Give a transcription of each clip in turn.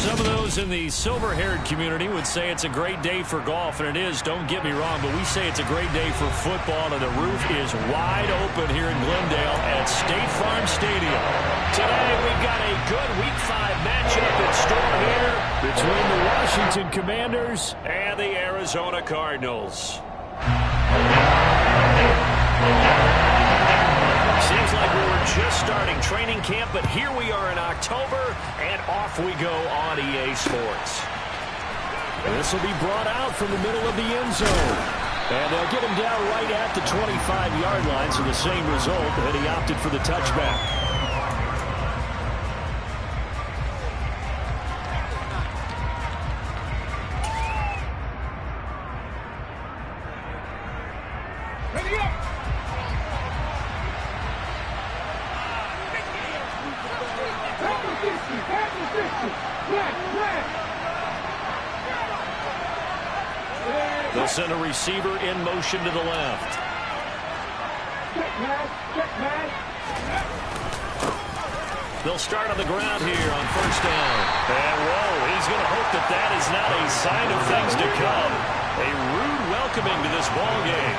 Some of those in the silver-haired community would say it's a great day for golf, and it is, don't get me wrong, but we say it's a great day for football, and the roof is wide open here in Glendale at State Farm Stadium. Today, we've got a good Week 5 matchup in store here between the Washington Commanders and the Arizona Cardinals. Seems like we were just starting training camp, but here we are in October, and off we go on EA Sports. This will be brought out from the middle of the end zone. And they'll get him down right at the 25-yard line, so the same result, and he opted for the touchback. They'll send a receiver in motion to the left. They'll start on the ground here on first down. And whoa, he's going to hope that that is not a sign of things to come. A rude welcoming to this ball game.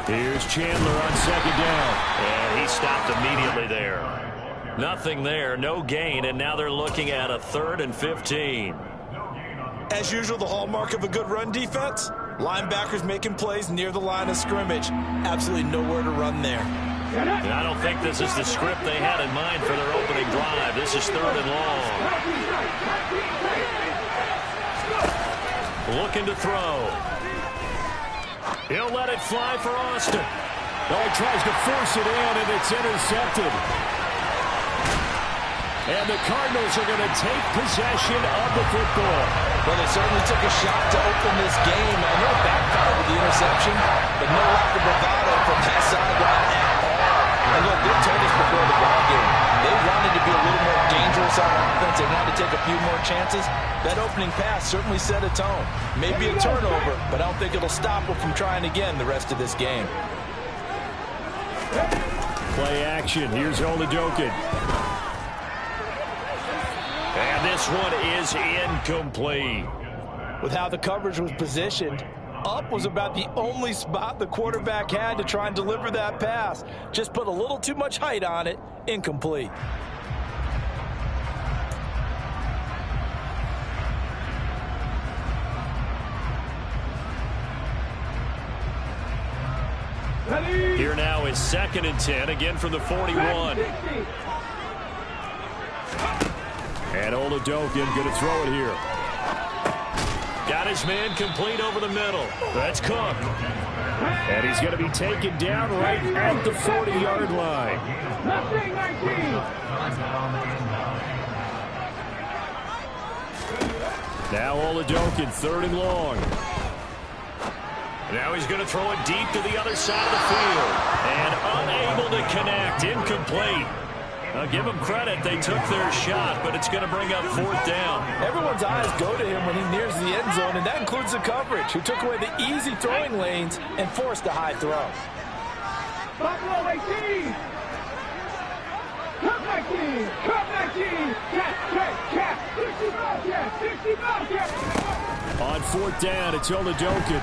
Here's Chandler on second down. And he stopped immediately there. Nothing there, no gain, and now they're looking at a 3rd and 15. As usual, the hallmark of a good run defense, linebackers making plays near the line of scrimmage. Absolutely nowhere to run there. And I don't think this is the script they had in mind for their opening drive. This is 3rd and long. Looking to throw. He'll let it fly for Austin. Oh, he tries to force it in, and it's intercepted. And the Cardinals are going to take possession of the football. Well, they certainly took a shot to open this game. I know it backfired with the interception, but no lack of bravado from that sideline at all. And look, they told us before the ball game, they wanted to be a little more dangerous on offense. They wanted to take a few more chances. That opening pass certainly set a tone. Maybe a turnover, but I don't think it'll stop them from trying again the rest of this game. Play action. Here's Oladokin. And this one is incomplete. With how the coverage was positioned, up was about the only spot the quarterback had to try and deliver that pass. Just put a little too much height on it. Incomplete. Here now is 2nd and 10, again from the 41. And Oladokin going to throw it here. Got his man complete over the middle. That's Cook. And he's going to be taken down right at the 40-yard line. Now Oladokin, 3rd and long. Now he's going to throw it deep to the other side of the field. And unable to connect. Incomplete. I'll give them credit. They took their shot, but it's going to bring up 4th down. Everyone's eyes go to him when he nears the end zone, and that includes the coverage, who took away the easy throwing lanes and forced a high throw. Buffalo 18! Come 19! Come 19! Catch! 60 catch! On 4th down, it's Oladokin.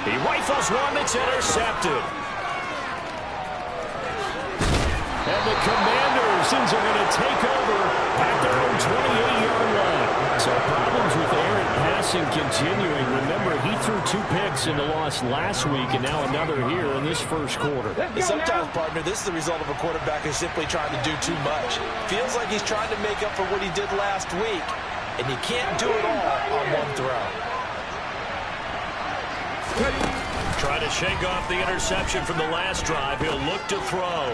He rifles one that's intercepted. And the Commanders are going to take over at their own 28-yard line. So problems with errant passing continuing. Remember, he threw 2 picks in the loss last week, and now another here in this first quarter. Sometimes, partner, this is the result of a quarterback who's simply trying to do too much. Feels like he's trying to make up for what he did last week, and you can't do it all on one throw. Trying to shake off the interception from the last drive. He'll look to throw.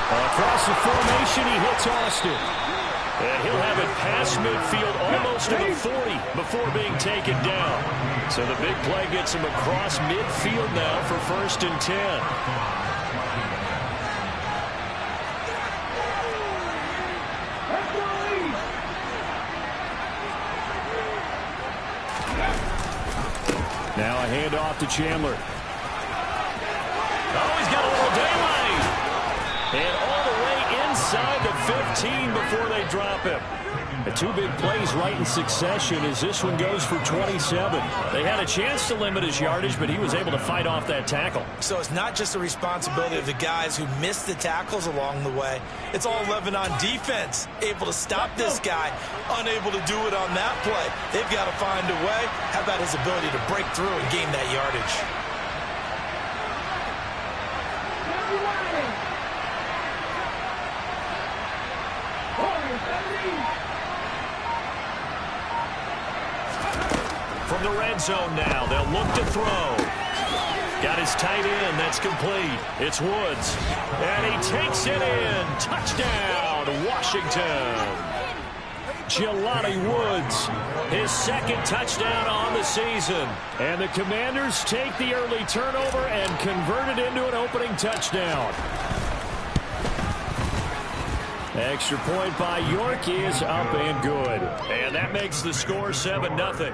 Across the formation, he hits Austin. And he'll have it past midfield almost to the 40 before being taken down. So the big play gets him across midfield now for 1st and 10. Now a handoff to Chandler. Oh, he's got a little daylight. And all the way inside the 15 before they drop him. The two big plays right in succession as this one goes for 27. They had a chance to limit his yardage, but he was able to fight off that tackle. So it's not just the responsibility of the guys who missed the tackles along the way. It's all 11 on defense, able to stop this guy, unable to do it on that play. They've got to find a way. How about his ability to break through and gain that yardage? From the red zone now, they'll look to throw. Got his tight end. That's complete. It's Woods. And he takes it in. Touchdown, Washington. Jelani Woods, his second touchdown on the season. And the Commanders take the early turnover and convert it into an opening touchdown. Extra point by York is up and good. And that makes the score 7-0.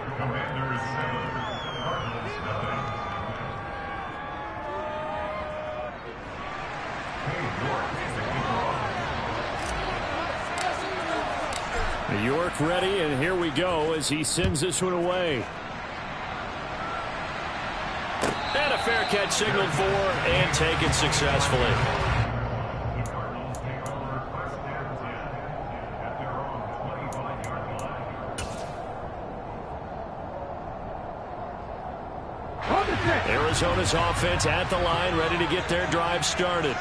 York ready, and here we go as he sends this one away. And a fair catch signaled for and taken successfully. Arizona's offense at the line, ready to get their drive started.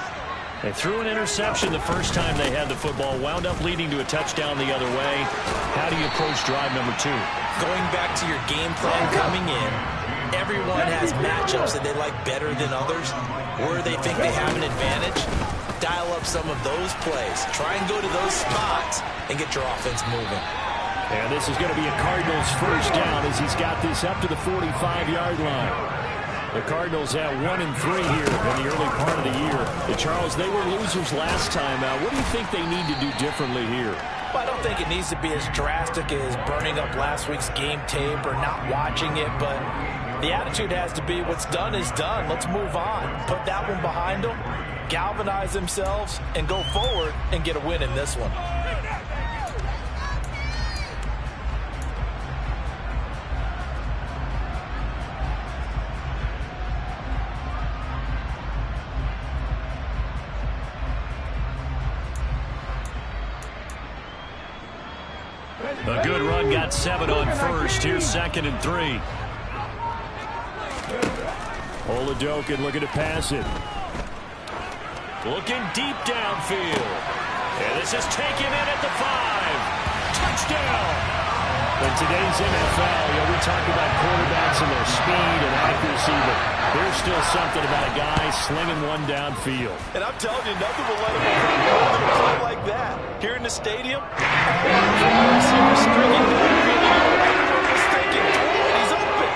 They threw an interception the first time they had the football, wound up leading to a touchdown the other way. How do you approach drive number 2? Going back to your game plan coming in, everyone has matchups that they like better than others, where they think they have an advantage. Dial up some of those plays. Try and go to those spots and get your offense moving. And this is going to be a Cardinals first down as he's got this up to the 45-yard line. The Cardinals have 1-3 here in the early part of the year. And Charles, they were losers last time out. What do you think they need to do differently here? Well, I don't think it needs to be as drastic as burning up last week's game tape or not watching it, but the attitude has to be what's done is done. Let's move on. Put that one behind them, galvanize themselves, and go forward and get a win in this one. A good run, got 7 on first. Here's 2nd and 3. Oladokin looking to pass it. Looking deep downfield. And this is taken in at the 5. Touchdown. In today's NFL, we talk about quarterbacks and their speed and accuracy, but there's still something about a guy slinging one downfield. And I'm telling you, nothing will let him a play like that. Here in the stadium, he's open.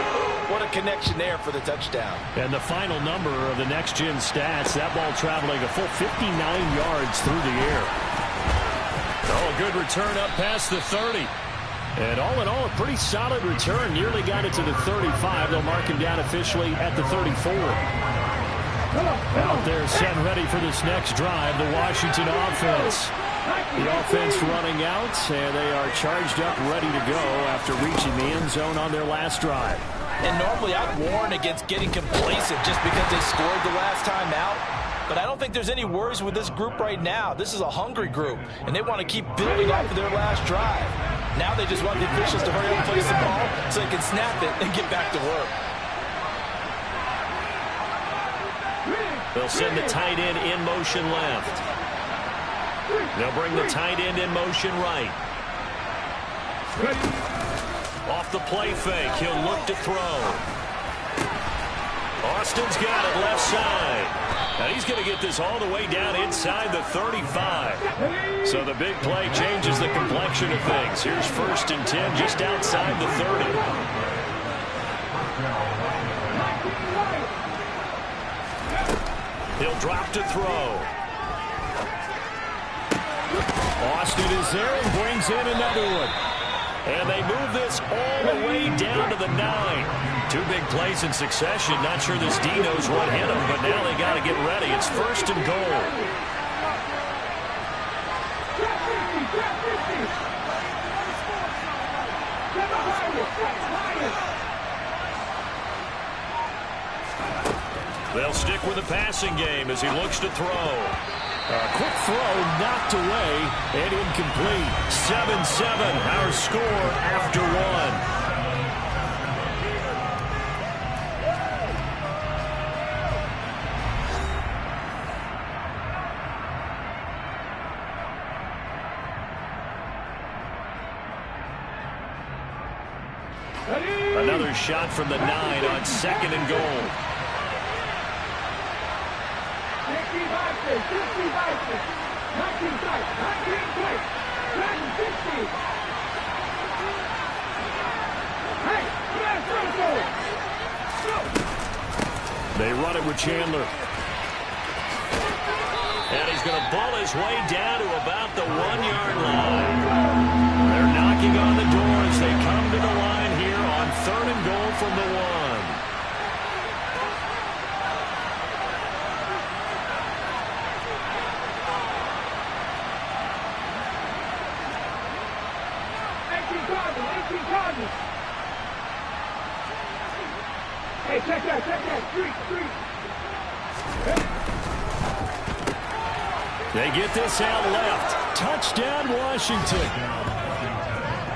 What a connection there for the touchdown. And the final number of the next-gen stats, that ball traveling a full 59 yards through the air. Oh, a good return up past the 30. And all in all, a pretty solid return. Nearly got it to the 35. They'll mark him down officially at the 34. Out there set ready for this next drive, the Washington offense. The offense running out, and they are charged up, ready to go after reaching the end zone on their last drive. And normally I'd warn against getting complacent just because they scored the last time out. But I don't think there's any worries with this group right now. This is a hungry group, and they want to keep building off of their last drive. Now they just want the officials to hurry up and place the ball so they can snap it and get back to work. They'll send the tight end in motion left. They'll bring the tight end in motion right. Off the play fake, he'll look to throw. Austin's got it left side. Now he's going to get this all the way down inside the 35. So the big play changes the complexion of things. Here's 1st and 10 just outside the 30. He'll drop to throw. Austin is there and brings in another one. And they move this all the way down to the 9. Two big plays in succession. Not sure this D knows what hit him, but now they got to get ready. It's 1st and goal. They'll stick with the passing game as he looks to throw. A quick throw knocked away and incomplete. 7-7, our score after 1. Another shot from the 9 on 2nd and goal. 60 boxes, 60 boxes, 19 strikes, 19 strikes, 60. Hey, go! They run it with Chandler. And he's going to ball his way down to about the 1-yard line. They're knocking on the door as they come to the line here on 3rd and goal from the 1. Hey, check that, street. They get this out left. Touchdown, Washington.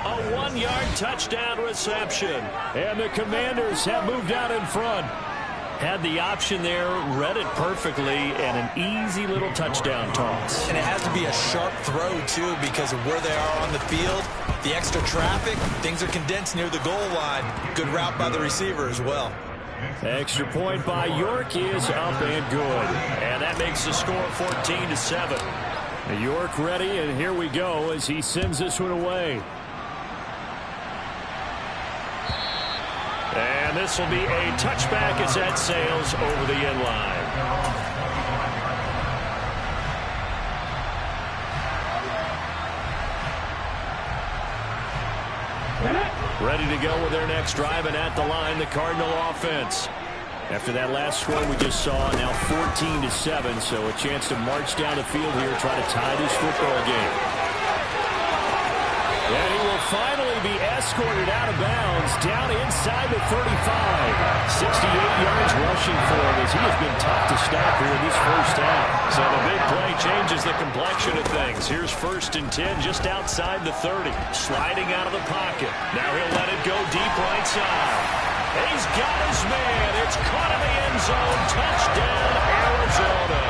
A 1-yard touchdown reception. And the Commanders have moved out in front. Had the option there, read it perfectly, and an easy little touchdown toss. And it has to be a sharp throw, too, because of where they are on the field. The extra traffic, things are condensed near the goal line. Good route by the receiver as well. Extra point by York is up and good. And that makes the score 14-7. York ready, and here we go as he sends this one away. And this will be a touchback as that sails over the end line. Ready to go with their next drive, and at the line, the Cardinal offense. After that last score we just saw, now 14-7, so a chance to march down the field here, try to tie this football game. And he will finally be escorted out of bounds, down inside the 35. 68 yards rushing for him as he has been tough to stop here in this first half. So the big play changes the complexion of things. Here's 1st and 10 just outside the 30. Sliding out of the pocket. Now he'll let it go deep right side. He's got his man. It's caught in the end zone. Touchdown, Arizona.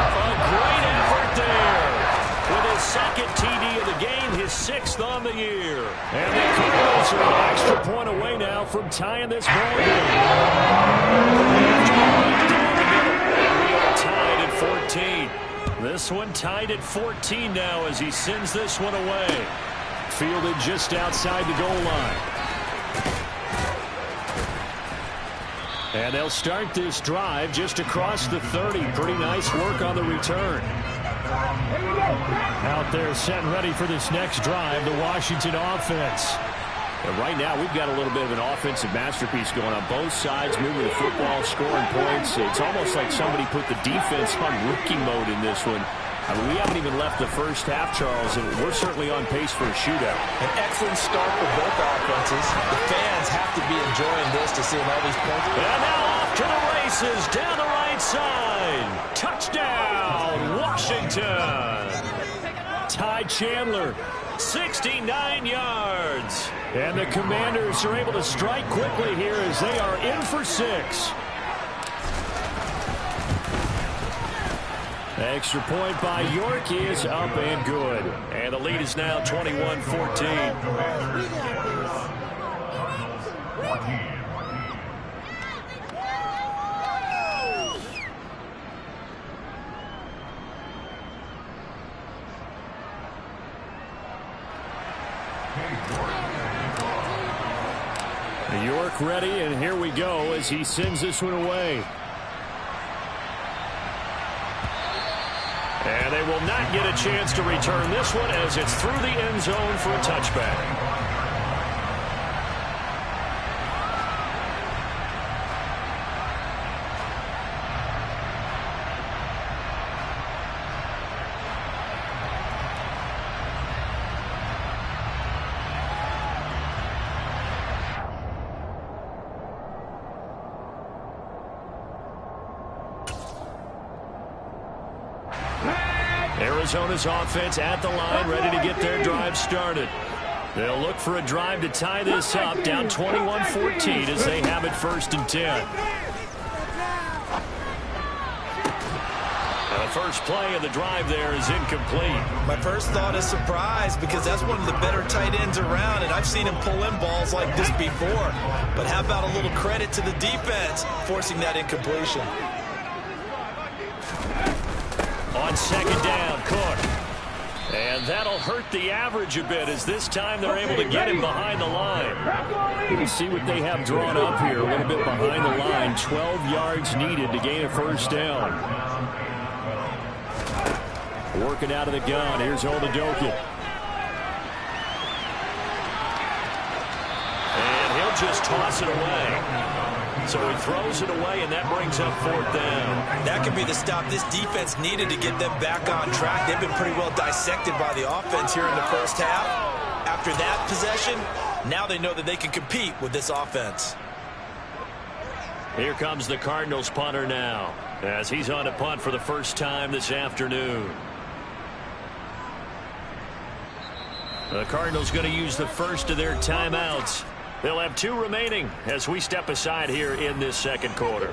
A great effort there. With his 2nd TD of the game, his 6th on the year. And the Cardinals are an extra point away now from tying this ball game. Down the middle. We are tied at 14. This one tied at 14 now as he sends this one away. Fielded just outside the goal line. And they'll start this drive just across the 30. Pretty nice work on the return. Out there set and ready for this next drive, the Washington offense. And right now we've got a little bit of an offensive masterpiece going on both sides, moving the football, scoring points. It's almost like somebody put the defense on rookie mode in this one. I mean, we haven't even left the first half, Charles, and we're certainly on pace for a shootout. An excellent start for both offenses. The fans have to be enjoying this to see all these points. And now off to the races down the right side. Touchdown, Washington. Ty Chandler. 69 yards. And the Commanders are able to strike quickly here as they are in for 6. Extra point by York is up and good. And the lead is now 21-14. York ready, and here we go as he sends this one away. And they will not get a chance to return this one as it's through the end zone for a touchback. Arizona's offense at the line, ready to get their drive started. They'll look for a drive to tie this up, down 21-14 as they have it 1st and 10. The first play of the drive there is incomplete. My first thought is surprise, because that's one of the better tight ends around, and I've seen him pull in balls like this before. But how about a little credit to the defense forcing that incompletion? On 2nd down, Cook. And that'll hurt the average a bit, as this time they're able to get him behind the line. We'll see what they have drawn up here, a little bit behind the line. 12 yards needed to gain a 1st down. Working out of the gun. Here's Oladokun. And he'll just toss it away. So he throws it away, and that brings up 4th down. That could be the stop this defense needed to get them back on track. They've been pretty well dissected by the offense here in the 1st half. After that possession, now they know that they can compete with this offense. Here comes the Cardinals punter now, as he's on a punt for the first time this afternoon. The Cardinals going to use the first of their timeouts. They'll have 2 remaining as we step aside here in this 2nd quarter.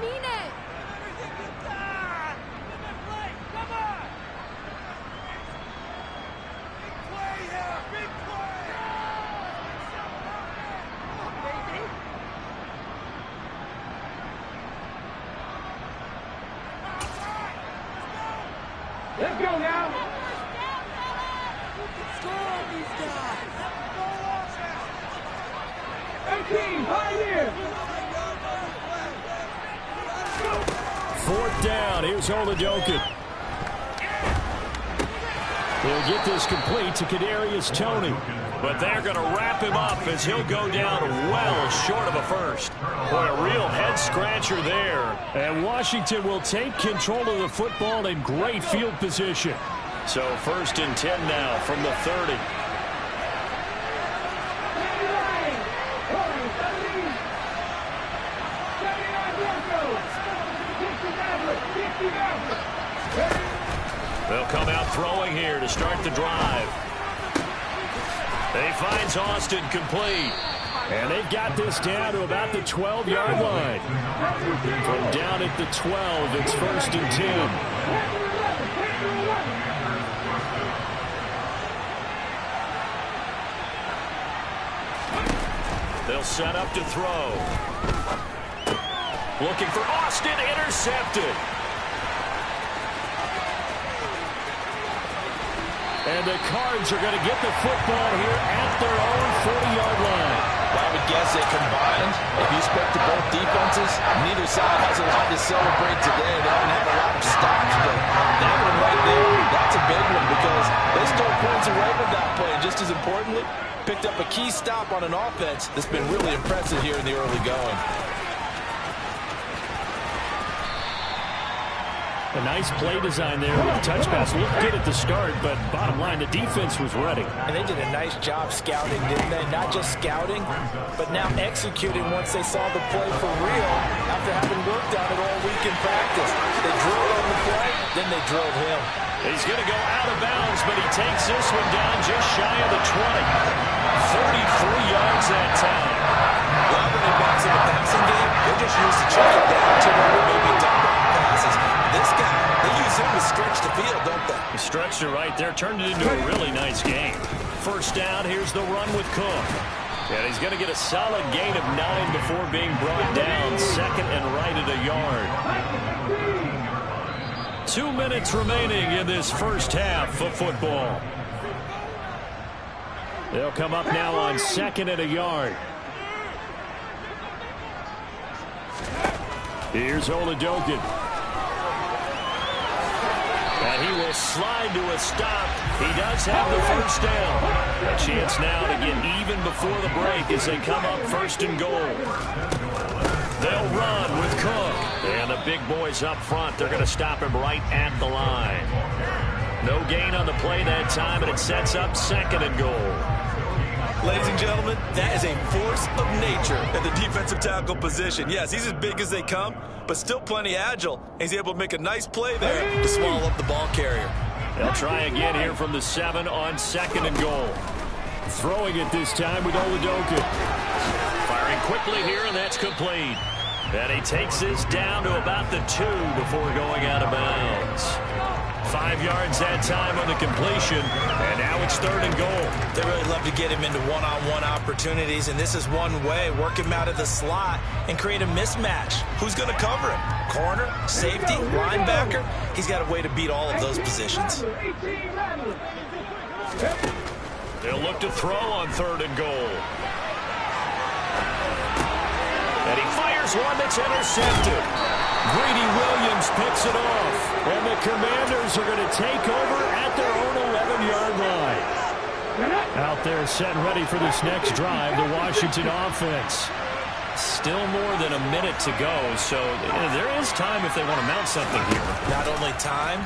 Let's go now. 18, Pioneer. 4th down. Here's Oladokun. He'll get this complete to Kadarius Toney. But they're going to wrap him up as he'll go down well short of a first. Boy, a real head-scratcher there. And Washington will take control of the football in great field position. So 1st and 10 now from the 30. They'll come out throwing here to start the drive. They finds Austin complete. And they've got this down to about the 12-yard line. From down at the 12, it's 1st and 10. They'll set up to throw. Looking for Austin, intercepted. And the Cards are going to get the football here at their own 40-yard line. I would guess that combined, if you spoke to both defenses, neither side has a lot to celebrate today. They don't have a lot of stops, but that one right there, that's a big one, because they stole points away with that play. And just as importantly, picked up a key stop on an offense that's been really impressive here in the early going. A nice play design there with the touch pass. Looked good at the start, but bottom line, the defense was ready. And they did a nice job scouting, didn't they? Not just scouting, but now executing once they saw the play for real after having worked on it all week in practice. They drilled on the play, then they drilled him. He's going to go out of bounds, but he takes this one down just shy of the 20. 43 yards that time. Well, running backs in the passing game, they're just used to check it down to where they may be done passes. This guy, they use him to stretch the field, don't they? He stretched it right there, turned it into a really nice game. 1st down, here's the run with Cook. And he's going to get a solid gain of 9 before being brought down. 2nd and right at a yard. 2 minutes remaining in this 1st half of football. They'll come up now on 2nd and a yard. Here's Oladokun. And he will slide to a stop. He does have the 1st down. A chance now to get even before the break as they come up 1st and goal. They'll run with Cook. And the big boys up front, they're going to stop him right at the line. No gain on the play that time, and it sets up 2nd and goal. Ladies and gentlemen, that is a force of nature at the defensive tackle position. Yes, he's as big as they come, but still plenty agile. He's able to make a nice play there to swallow up the ball carrier. They'll try again here from the 7 on 2nd and goal. Throwing it this time with Oladoka. Firing quickly here, and that's complete. And he takes this down to about the 2 before going out of bounds. 5 yards that time on the completion, and now it's 3rd and goal. They really love to get him into one-on-one opportunities, and this is one way. Work him out of the slot and create a mismatch. Who's going to cover him? Corner, safety, linebacker? He's got a way to beat all of those positions. They'll look to throw on 3rd and goal. And he fires one that's intercepted. Greedy Williams picks it off. And the Commanders are going to take over at their own 11-yard line. Out there set and ready for this next drive, the Washington offense. Still more than a minute to go, so there is time if they want to mount something here. Not only time,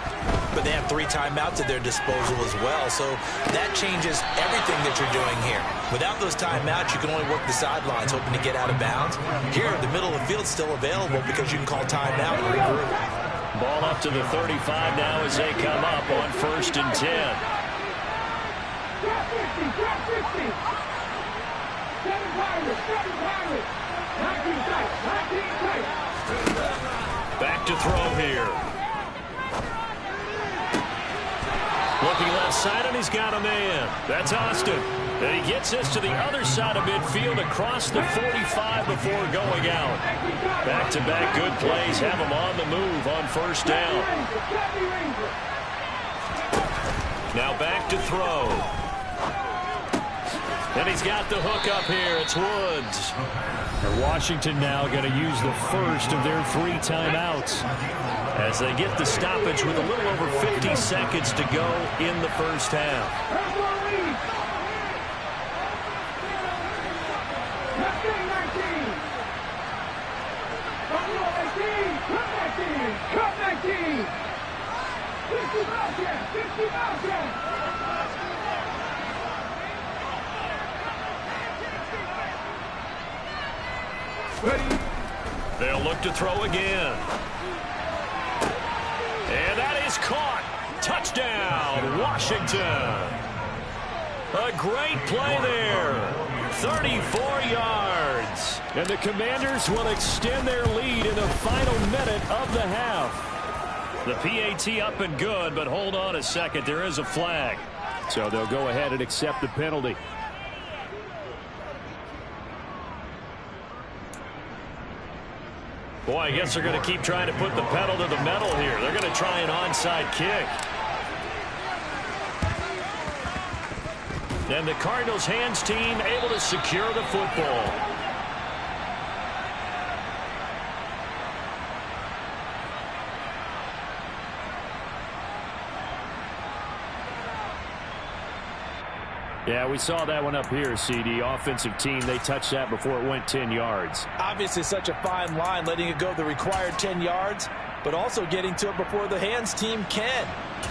but they have 3 timeouts at their disposal as well, so that changes everything that you're doing here. Without those timeouts, you can only work the sidelines, hoping to get out of bounds. Here, the middle of the field's still available because you can call timeout and regroup. Ball up to the 35 now as they come up on 1st and 10. Back to throw here. Looking left side, and he's got a man. That's Austin. And he gets this to the other side of midfield across the 45 before going out. Back-to-back good plays have him on the move on 1st down. Now back to throw. And he's got the hook up here. It's Woods. And Washington now going to use the first of their 3 timeouts. As they get the stoppage with a little over 50 seconds to go in the first half. They'll look to throw again. And that is caught. Touchdown, Washington. A great play there. 34 yards. And the Commanders will extend their lead in the final minute of the half. The PAT up and good, but hold on a second. There is a flag. So they'll go ahead and accept the penalty. Boy, I guess they're going to keep trying to put the pedal to the metal here. They're going to try an onside kick. And the Cardinals' hands team able to secure the football. Yeah, we saw that one up here, CD. Offensive team, they touched that before it went 10 yards. Obviously such a fine line, letting it go the required 10 yards, but also getting to it before the hands team can.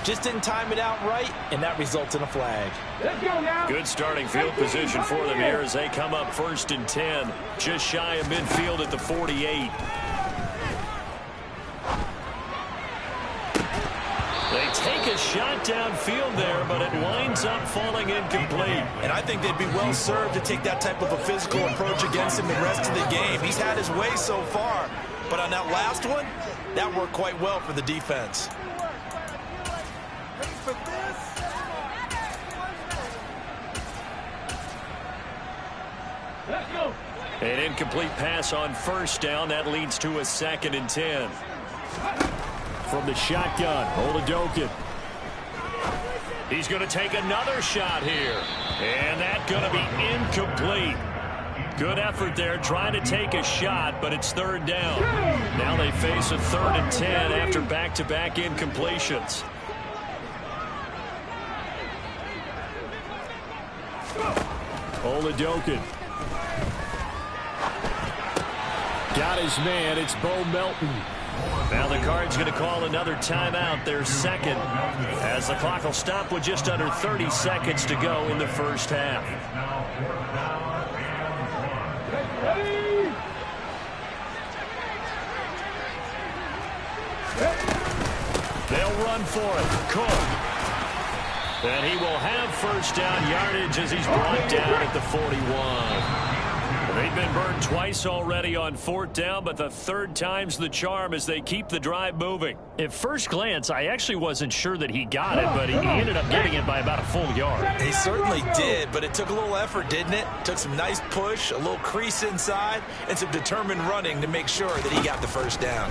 Just didn't time it out right, and that results in a flag. Let's go now. Good starting field position for them here as they come up 1st and 10. Just shy of midfield at the 48. They take a shot downfield there, but it winds up falling incomplete. And I think they'd be well served to take that type of a physical approach against him the rest of the game. He's had his way so far, but on that last one, that worked quite well for the defense. Let's go. An incomplete pass on 1st down. That leads to a 2nd and 10. From the shotgun, Oladoka. He's going to take another shot here. And that's going to be incomplete. Good effort there trying to take a shot, but it's 3rd down. Now they face a 3rd and 10 after back-to-back incompletions. Oladoka. Got his man. It's Bo Melton. Now the Cards going to call another timeout, their 2nd, as the clock will stop with just under 30 seconds to go in the first half. They'll run for it. Cook. And he will have first down yardage as he's brought down at the 41. They've been burned twice already on fourth down, but the third time's the charm as they keep the drive moving. At first glance, I actually wasn't sure that he got it, but he ended up getting it by about a full yard. He certainly did, but it took a little effort, didn't it? Took some nice push, a little crease inside, and some determined running to make sure that he got the first down.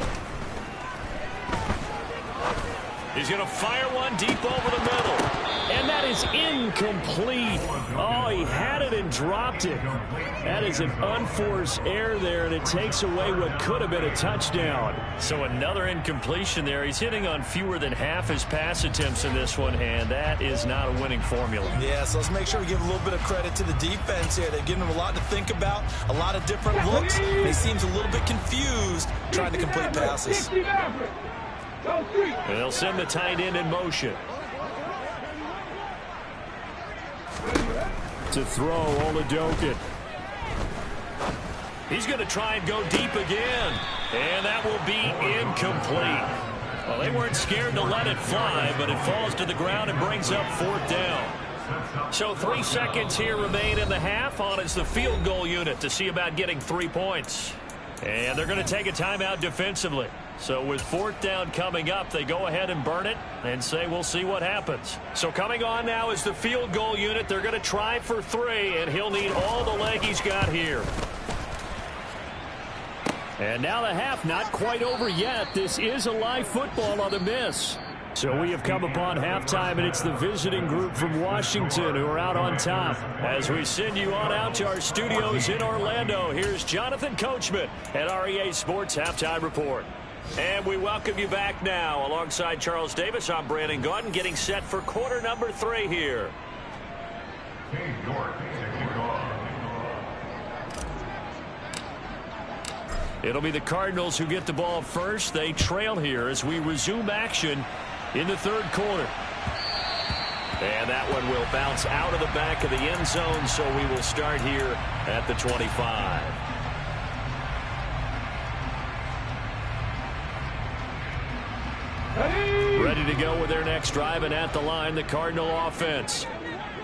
He's going to fire one deep over the middle. And that is incomplete. Oh, he had it and dropped it. That is an unforced error there, and it takes away what could have been a touchdown. So another incompletion there. He's hitting on fewer than half his pass attempts in this one, and that is not a winning formula. Yeah, so let's make sure we give a little bit of credit to the defense here. They've given him a lot to think about, a lot of different looks. He seems a little bit confused trying to complete passes. They'll send the tight end in motion. To throw, Oladokin. He's going to try and go deep again. And that will be incomplete. Well, they weren't scared to let it fly, but it falls to the ground and brings up fourth down. So 3 seconds here remain in the half. On is the field goal unit to see about getting 3 points. And they're going to take a timeout defensively. So with fourth down coming up, they go ahead and burn it and say we'll see what happens. So coming on now is the field goal unit. They're going to try for 3, and he'll need all the leg he's got here. And now the half not quite over yet. This is a live football on the miss. So we have come upon halftime, and it's the visiting group from Washington who are out on top. As we send you on out to our studios in Orlando, here's Jonathan Coachman at REA Sports Halftime Report. And we welcome you back now. Alongside Charles Davis, I'm Brandon Gaudin, getting set for quarter number 3 here. It'll be the Cardinals who get the ball first. They trail here as we resume action in the third quarter. And that one will bounce out of the back of the end zone, so we will start here at the 25. Ready to go with their next drive, and at the line, the Cardinal offense.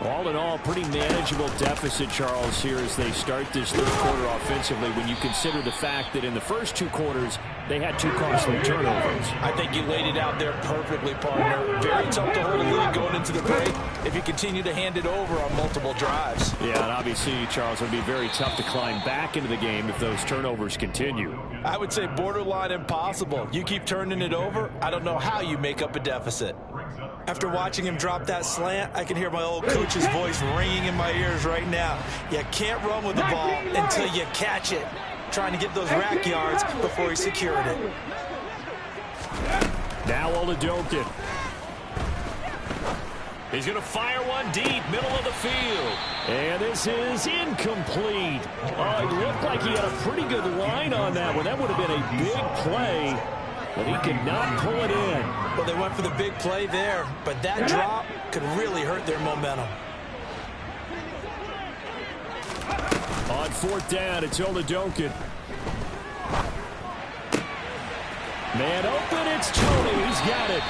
All in all, pretty manageable deficit, Charles, here as they start this third quarter offensively when you consider the fact that in the first 2 quarters, they had 2 costly turnovers. I think you laid it out there perfectly, partner. Very tough to hold a lead going into the break if you continue to hand it over on multiple drives. Yeah, and obviously, Charles, it would be very tough to climb back into the game if those turnovers continue. I would say borderline impossible. You keep turning it over, I don't know how you make up a deficit. After watching him drop that slant, I can hear my old coach's voice ringing in my ears right now. You can't run with the ball until you catch it. Trying to get those rack yards before he secured it. Now Oladokin. He's going to fire one deep, middle of the field. And this is incomplete. Oh, it looked like he had a pretty good line on that one. That would have been a big play, but he could not pull it in. Well, they went for the big play there, but that drop could really hurt their momentum. On fourth down, it's Oladokin. Man open, it's Tony. He's got it.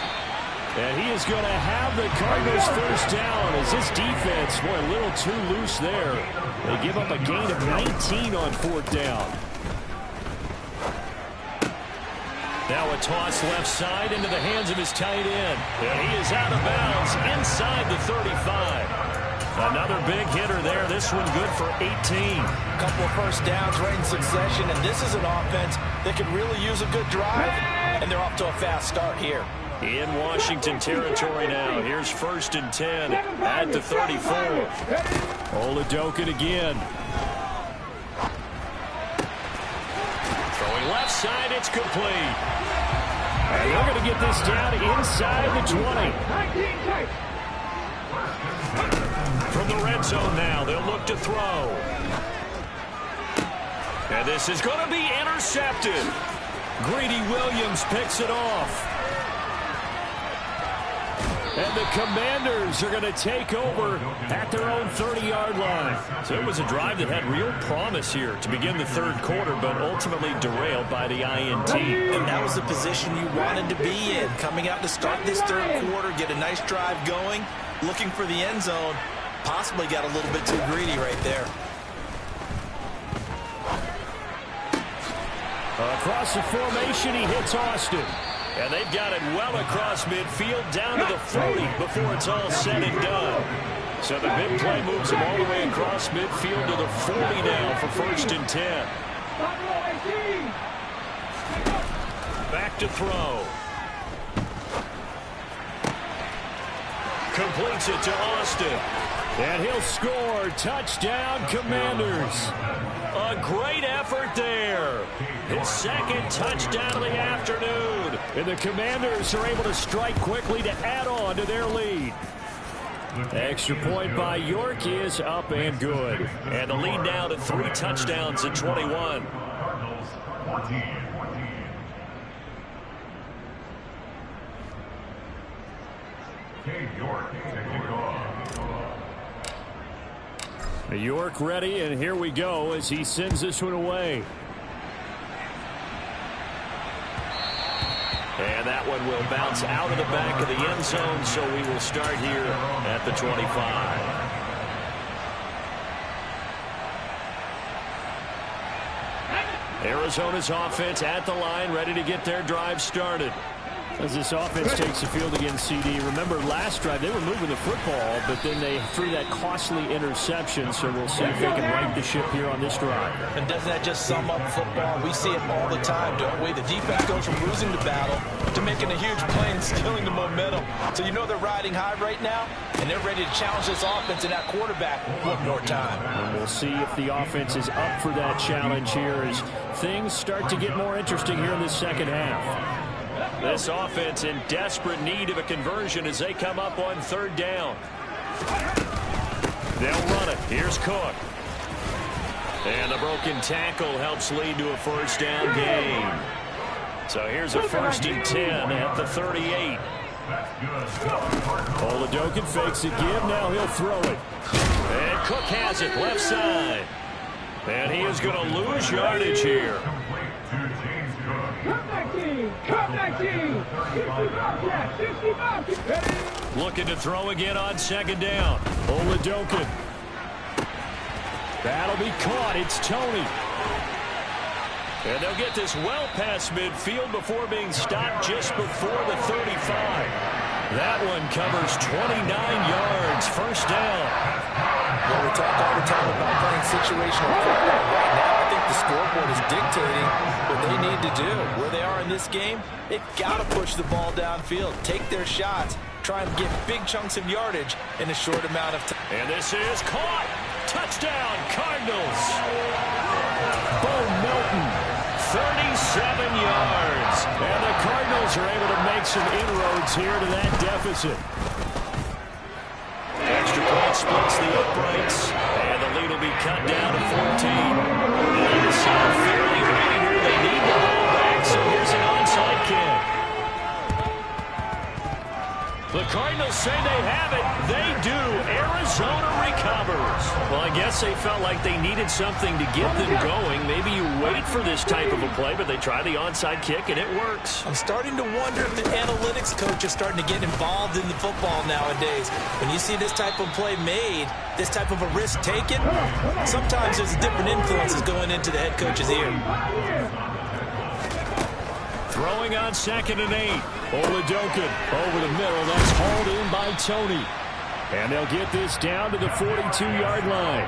And he is going to have the Cardinals first down as this defense, boy, a little too loose there. They give up a gain of 19 on fourth down. Now a toss left side into the hands of his tight end. And he is out of bounds inside the 35. Another big hitter there. This one good for 18. A couple of first downs right in succession, and this is an offense that could really use a good drive, and they're off to a fast start here. In Washington territory now. Here's 1st and 10 at the 34. Oladokin again. Throwing left side, it's complete. And they're going to get this down inside the 20. From the red zone now, they'll look to throw. And this is going to be intercepted. Greedy Williams picks it off. And the Commanders are going to take over at their own 30-yard line. So it was a drive that had real promise here to begin the third quarter, but ultimately derailed by the INT. And that was the position you wanted to be in. Coming out to start this third quarter, get a nice drive going, looking for the end zone. Possibly got a little bit too greedy right there. Across the formation, he hits Austin. And they've got it well across midfield down to the 40 before it's all said and done. So the big play moves him all the way across midfield to the 40 now for 1st and 10. Back to throw. Completes it to Austin. And he'll score. Touchdown, Commanders. A great effort there. His 2nd touchdown of the afternoon. And the Commanders are able to strike quickly to add on to their lead. Extra point by York is up and good. And the lead now to 3 touchdowns at 21. York ready, and here we go as he sends this one away. And that one will bounce out of the back of the end zone, so we will start here at the 25. Arizona's offense at the line, ready to get their drive started. As this offense takes the field against CD, remember last drive they were moving the football, but then they threw that costly interception, so we'll see if they can right the ship here on this drive. And doesn't that just sum up football? We see it all the time, don't we? The defense goes from losing the battle to making a huge play and stealing the momentum. So you know they're riding high right now, and they're ready to challenge this offense and that quarterback one more time. And we'll see if the offense is up for that challenge here as things start to get more interesting here in this second half. This offense in desperate need of a conversion as they come up on 3rd down. They'll run it. Here's Cook. And the broken tackle helps lead to a 1st down gain. So here's a 1st and 10 at the 38. Oladokin fakes a give. Now he'll throw it. And Cook has it left side. And he is going to lose yardage here. Looking to throw again on 2nd down. Oladokin. That'll be caught. It's Tony. And they'll get this well past midfield before being stopped just before the 35. That one covers 29 yards. 1st down. Well, we talk all the time about playing situational football. Right now, I think the scoreboard is dictating what they need to do. Where they are in this game, they've got to push the ball downfield, take their shots, try and get big chunks of yardage in a short amount of time. And this is caught. Touchdown, Cardinals. Bo Melton. 37 yards. And the Cardinals are able to make some inroads here to that deficit. Extra point splits the uprights, and the lead will be cut down to 14. And it's fairly late here. They need the ball back, so here's an onside kick. The Cardinals say they have it. They do. Arizona recovers. Well, I guess they felt like they needed something to get them going. Maybe you wait for this type of a play, but they try the onside kick, and it works. I'm starting to wonder if the analytics coach is starting to get involved in the football nowadays. When you see this type of play made, this type of a risk taken, sometimes there's different influences going into the head coach's ear. Throwing on 2nd and 8. Oladokin over the middle. That's hauled in by Tony. And they'll get this down to the 42-yard line.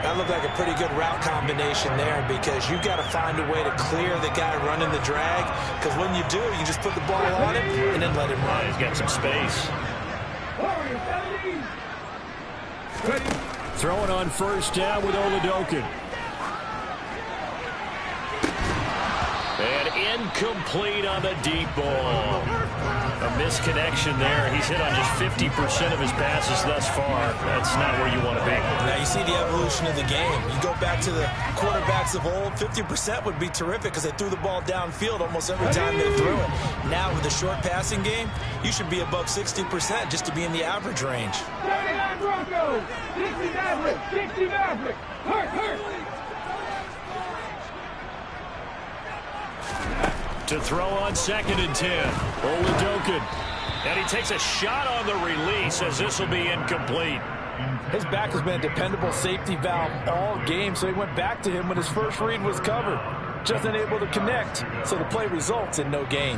That looked like a pretty good route combination there because you've got to find a way to clear the guy running the drag. Because when you do, you just put the ball on him and then let him run. He's got some space. Throwing on 1st down with Oladokin. And incomplete on the deep ball. A misconnection there. He's hit on just 50% of his passes thus far. That's not where you want to be. Now you see the evolution of the game. You go back to the quarterbacks of old, 50% would be terrific because they threw the ball downfield almost every time they threw it. Now with the short passing game, you should be above 60% just to be in the average range. 39 Broncos, 60 Maverick, 60 Maverick. Hurt. To throw on 2nd and 10. Oladokin. And he takes a shot on the release as this will be incomplete. His back has been a dependable safety valve all game, so he went back to him when his first read was covered. Just unable to connect, so the play results in no gain.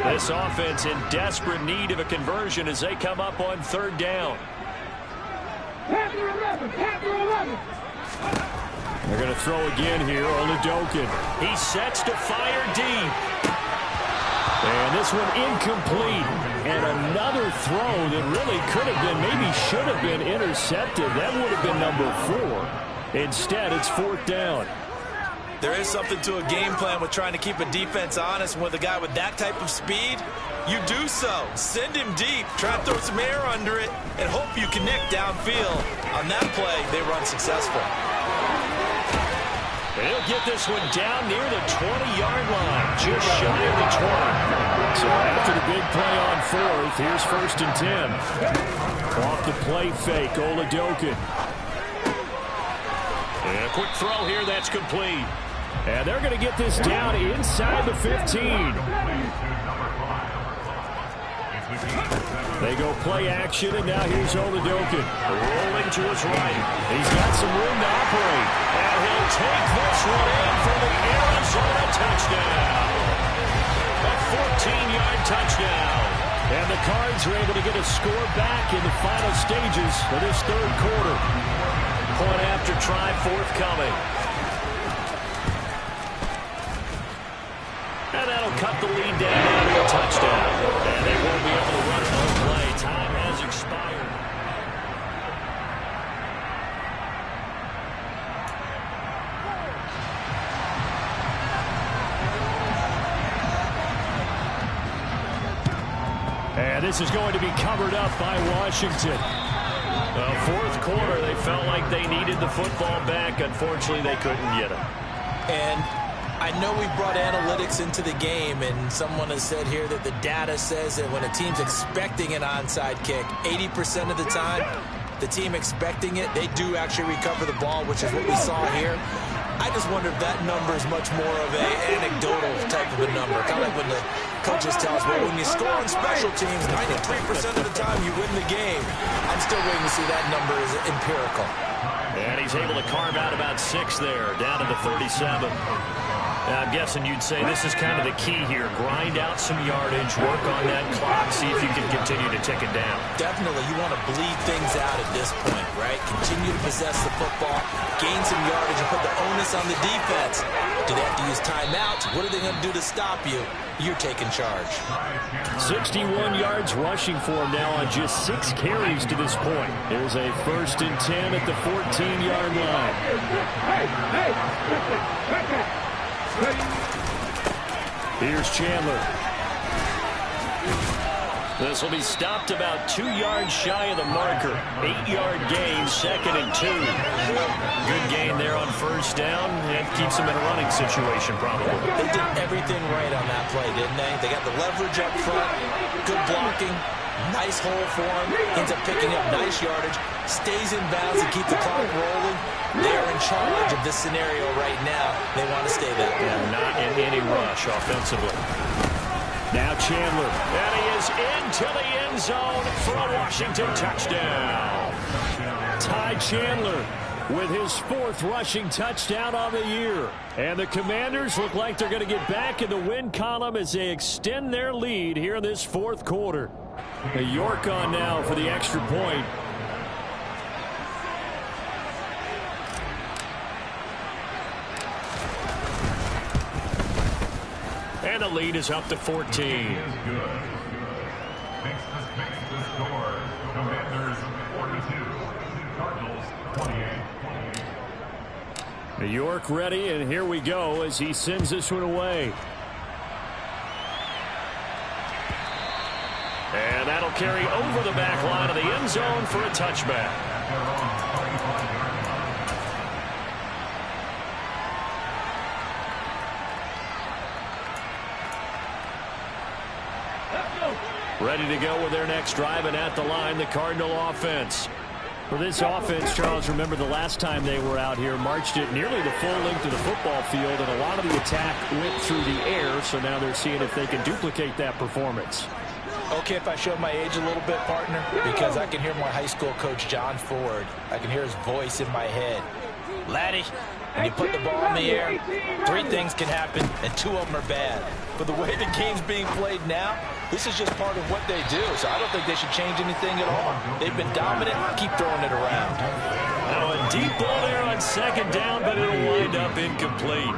This offense in desperate need of a conversion as they come up on third down. Panther 11, Panther 11. They're going to throw again here. Oladokin. He sets to fire deep. And this one incomplete. And another throw that really could have been, maybe should have been intercepted. That would have been number 4. Instead, it's fourth down. There is something to a game plan with trying to keep a defense honest. With a guy with that type of speed, you do so. Send him deep. Try to throw some air under it and hope you connect downfield. On that play, they run successful. They'll get this one down near the 20-yard line, just shy of the 20. So after the big play on fourth, here's first and 10. Off the play fake, Oladokin. And a quick throw here that's complete. And they're going to get this down inside the 15. They go play action, and now here's Oladokin. Rolling to his right. He's got some room to operate. And he'll take this one in for the Arizona touchdown. A 14-yard touchdown. And the Cards are able to get a score back in the final stages of this third quarter. Point after try forthcoming. And that'll cut the lead down to a touchdown. And they won't be able to run another play. Time has expired. And this is going to be covered up by Washington. Fourth quarter, they felt like they needed the football back. Unfortunately, they couldn't get it. And I know we brought analytics into the game, and someone has said here that the data says that when a team's expecting an onside kick, 80% of the time, the team expecting it, they do actually recover the ball, which is what we saw here. I just wonder if that number is much more of an anecdotal type of a number. Kind of like when the coaches tell us, well, when you score on special teams, 93% of the time you win the game. I'm still waiting to see that number is empirical. And he's able to carve out about 6 there, down to the 37. I'm guessing you'd say this is kind of the key here. Grind out some yardage, work on that clock, see if you can continue to tick it down. Definitely, you want to bleed things out at this point, right? Continue to possess the football, gain some yardage, and put the onus on the defense. Do they have to use timeouts? What are they going to do to stop you? You're taking charge. 61 yards rushing for him now on just 6 carries to this point. There's a first and 10 at the 14-yard line. Here's Chandler. This will be stopped about 2 yards shy of the marker. 8-yard gain, 2nd and 2. Good gain there on first down. It keeps them in a running situation, probably. They did everything right on that play, didn't they? They got the leverage up front, good blocking, nice hole for him, ends up picking up nice yardage, stays in bounds and keep the clock rolling. They're in charge of this scenario right now. They want to stay that way. And not in any rush offensively. Now Chandler. And he is into the end zone for a Washington touchdown. Ty Chandler with his 4th rushing touchdown on the year. And the Commanders look like they're going to get back in the win column as they extend their lead here in this 4th quarter. York on now for the extra point. And the lead is up to 14. Makes the score. Commanders 42. Cardinals 28. New York ready, and here we go as he sends this one away. And that'll carry over the back line of the end zone for a touchback. Ready to go with their next drive, and at the line, the Cardinal offense. For this offense, Charles, remember the last time they were out here, marched it nearly the full length of the football field, and a lot of the attack went through the air, so now they're seeing if they can duplicate that performance. Okay, if I show my age a little bit, partner, because I can hear my high school coach, John Ford. I can hear his voice in my head. Laddie, when you put the ball in the air, 3 things can happen, and 2 of them are bad. But the way the game's being played now, this is just part of what they do, so I don't think they should change anything at all. They've been dominant. Keep throwing it around. Now a deep ball there on 2nd down, but it'll wind up incomplete.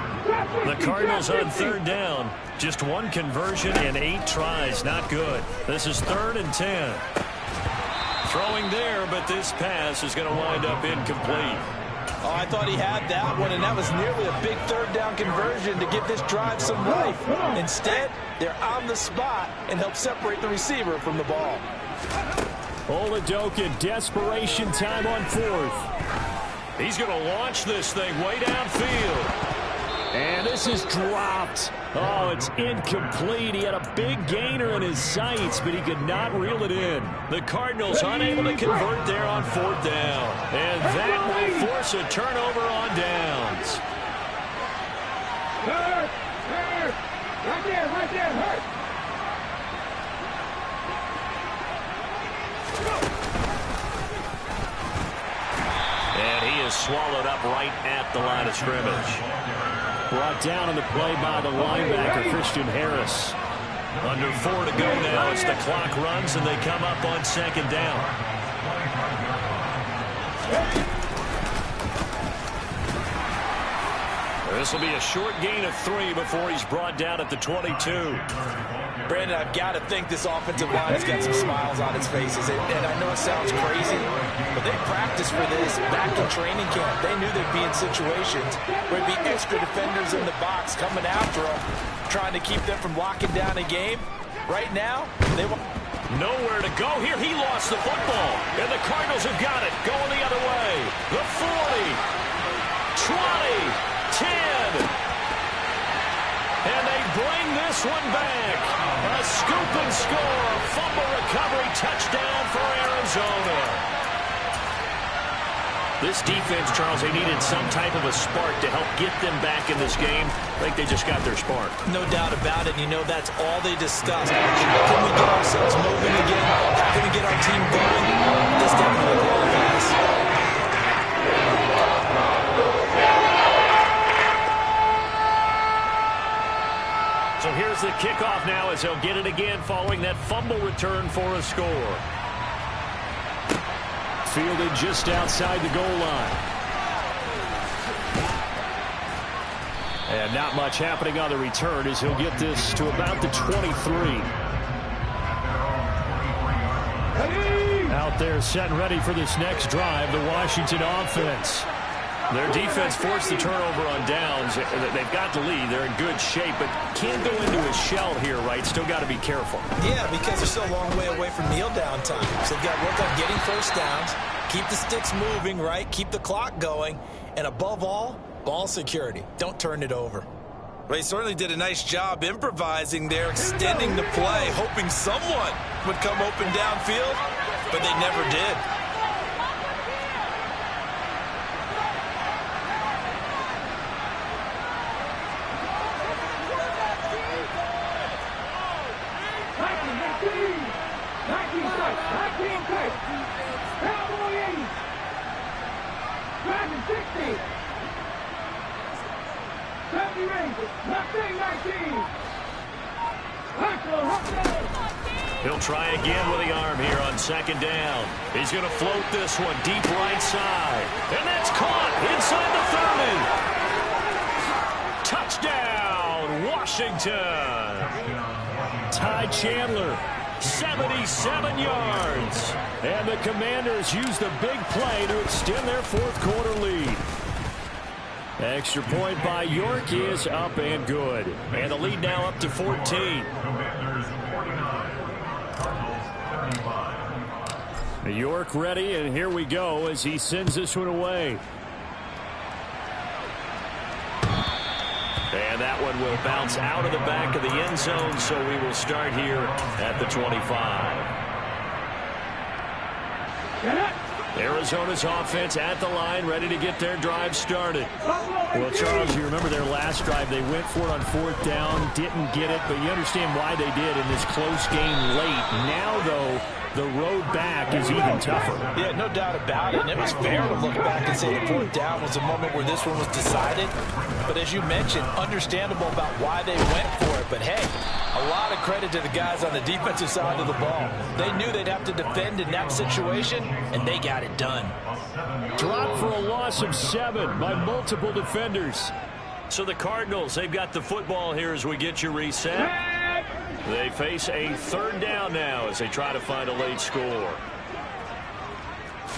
The Cardinals on 3rd down. Just 1 conversion and 8 tries. Not good. This is 3rd and 10. Throwing there, but this pass is going to wind up incomplete. Oh, I thought he had that one, and that was nearly a big 3rd down conversion to give this drive some life. Instead, they're on the spot and help separate the receiver from the ball. Oladoka, desperation time on 4th. He's going to launch this thing way downfield. And this is dropped. Oh, it's incomplete. He had a big gainer in his sights, but he could not reel it in. The Cardinals unable to convert there on 4th down. And that will force a turnover on downs. Hurt! Right there, hurt! And he is swallowed up right at the line of scrimmage. Brought down on the play by the linebacker, Christian Harris. Under 4 to go now as the clock runs and they come up on 2nd down. This will be a short gain of 3 before he's brought down at the 22. Brandon, I've got to think this offensive line has got some smiles on its faces. And I know it sounds crazy, but they practiced for this back in training camp. They knew they'd be in situations where there'd be extra defenders in the box coming after them, trying to keep them from locking down a game. Right now, they want nowhere to go here. He lost the football, and the Cardinals have got it going the other way. The 40, 20, 10. And they bring this one back. A scoop and score. Fumble recovery. Touchdown for Arizona. This defense, Charles, they needed some type of a spark to help get them back in this game. I think they just got their spark. No doubt about it. You know, that's all they discussed. How can we get ourselves moving again? How can we get our team going? This definitely qualifies. So here's the kickoff now as he'll get it again following that fumble return for a score. Fielded just outside the goal line. And not much happening on the return as he'll get this to about the 23. Out there set and ready for this next drive, the Washington offense. Their defense forced the turnover on downs. They've got the lead. They're in good shape, but can't go into a shell here, right? Still got to be careful. Yeah, because they're still a long way away from kneel down time. So they've got to work on getting first downs, keep the sticks moving, right? Keep the clock going, and above all, ball security. Don't turn it over. Well, he certainly did a nice job improvising there, extending the play, hoping someone would come open downfield, but they never did. He'll try again with the arm here on 2nd down. He's going to float this one deep right side. And that's caught inside the 30. Touchdown, Washington. Ty Chandler, 77 yards. And the Commanders use the big play to extend their 4th quarter lead. Extra point by York is up and good. And the lead now up to 14. Commanders 49, Cardinals 35. York ready, and here we go as he sends this one away. And that one will bounce out of the back of the end zone, so we will start here at the 25. Arizona's offense at the line, ready to get their drive started. Well, Charles, you remember their last drive. They went for it on 4th down, didn't get it, but you understand why they did in this close game late. Now, though, the road back is even tougher. Yeah, no doubt about it. And it was fair to look back and say the 4th down was the moment where this one was decided. But as you mentioned, understandable about why they went for it. But, hey, a lot of credit to the guys on the defensive side of the ball. They knew they'd have to defend in that situation, and they got it done. Dropped for a loss of 7 by multiple defenders. So the Cardinals, they've got the football here as we get you reset. They face a 3rd down now as they try to find a late score.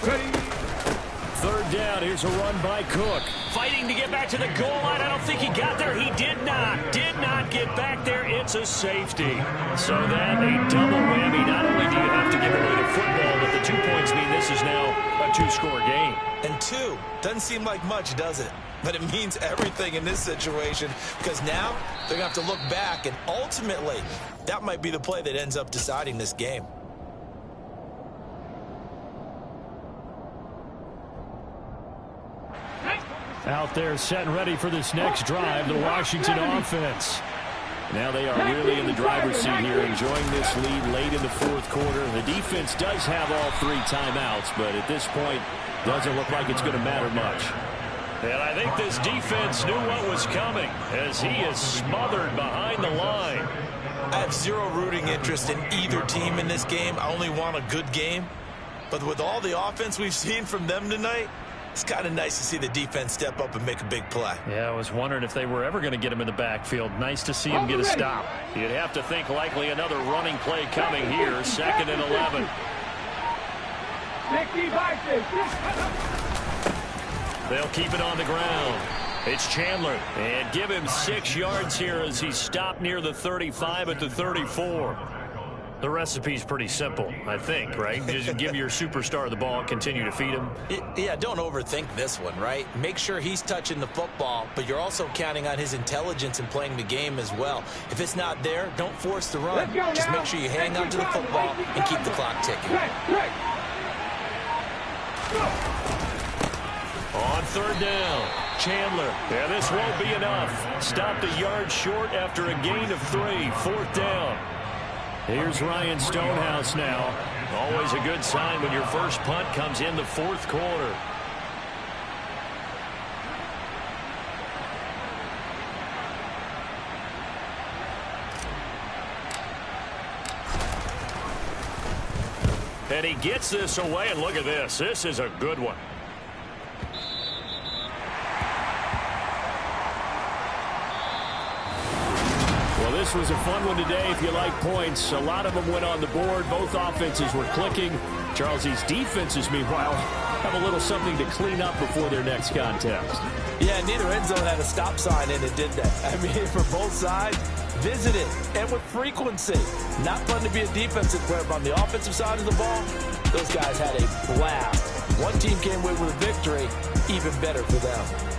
3rd down. Here's a run by Cook. Fighting to get back to the goal line. I don't think he got there. He did not get back there. It's a safety. So that a double whammy. Not only do you have to give away the football, but the 2 points mean this is now a 2-score game. And 2 doesn't seem like much, does it? But it means everything in this situation because now they're going to have to look back, and ultimately that might be the play that ends up deciding this game. Out there set and ready for this next drive, the Washington offense. Now they are really in the driver's seat here, enjoying this lead late in the 4th quarter. The defense does have all 3 timeouts, but at this point, doesn't look like it's going to matter much. And I think this defense knew what was coming as he is smothered behind the line. I have zero rooting interest in either team in this game. I only want a good game. But with all the offense we've seen from them tonight, it's kind of nice to see the defense step up and make a big play. Yeah, I was wondering if they were ever going to get him in the backfield. Nice to see him get a stop. You'd have to think likely another running play coming here. 2nd and 11. They'll keep it on the ground. It's Chandler. And give him 6 yards here as he's stopped near the 35 at the 34. The recipe's pretty simple, I think, right? Just give your superstar the ball, continue to feed him. Yeah, don't overthink this one, right? Make sure he's touching the football, but you're also counting on his intelligence in playing the game as well. If it's not there, don't force the run. Just make sure you hang on to the football and keep the clock ticking. On 3rd down, Chandler. Yeah, this won't be enough. Stopped a yard short after a gain of 3. 4th down. Here's Ryan Stonehouse now. Always a good sign when your first punt comes in the 4th quarter. And he gets this away, and look at this. This is a good one. This was a fun one today if you like points. A lot of them went on the board. Both offenses were clicking. Charles, these defenses, meanwhile, have a little something to clean up before their next contest. Yeah, neither end zone had a stop sign in it, did they? I mean, for both sides, visit it, and with frequency. Not fun to be a defensive player, but on the offensive side of the ball, those guys had a blast. One team came away with a victory, even better for them.